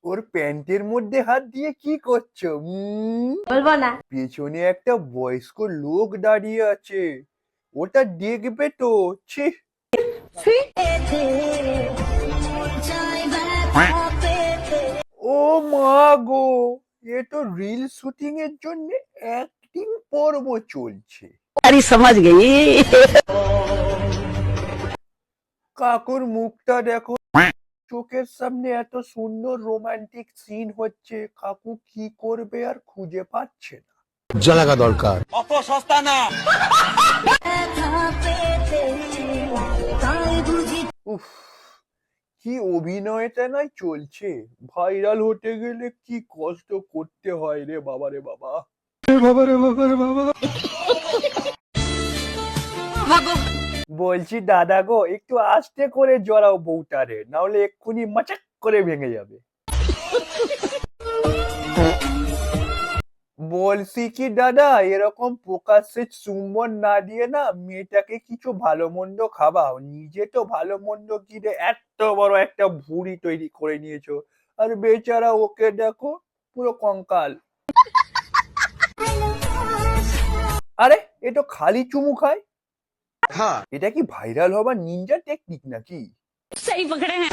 ওর প্যান্টের মধ্যে হাত দিয়ে কি করছো? বলবো না। পেছনে একটা বয়স্ক লোক দাঁড়িয়ে আছে, ওটা দেখবে তো। ছি। ও মা গো, এ তো রিল শুটিং এর জন্য অ্যাক্টিং পর্ব চলছে। अरे समझ गई। কাকুর মুখটা দেখো, চোখের সামনে এত সুন্দর রোমান্টিক সিন হচ্ছে, কাকু কি করবে আর খুঁজে পাচ্ছে না। জায়গা দরকার। অত সস্তা না। উফ, কি অভিনয়টা নয় চলছে। ভাইরাল হতে গেলে কি কষ্ট করতে হয় রে বাবা রে বাবা। বলছি দাদা গো, একটু আস্তে করে জড়াও বউটারে, না হলে এক্ষুনি মাচাক করে ভেঙে যাবে। বলছি কি দাদা, এরকম প্রকাশ্যে চুম্বন না দিয়ে না মেয়েটাকে কিছু ভালো মন্দ খাওয়াও। নিজে তো ভালো মন্দ কিনে এত বড় একটা ভুঁড়ি তৈরি করে নিয়েছো, আর বেচারা ওকে দেখো, পুরো কঙ্কাল। আরে এ তো খালি চুমু খায়। এটা কি ভাইরাল হবার নিনজা টেকনিক নাকি? সহি পকড়ে হ্যাঁ।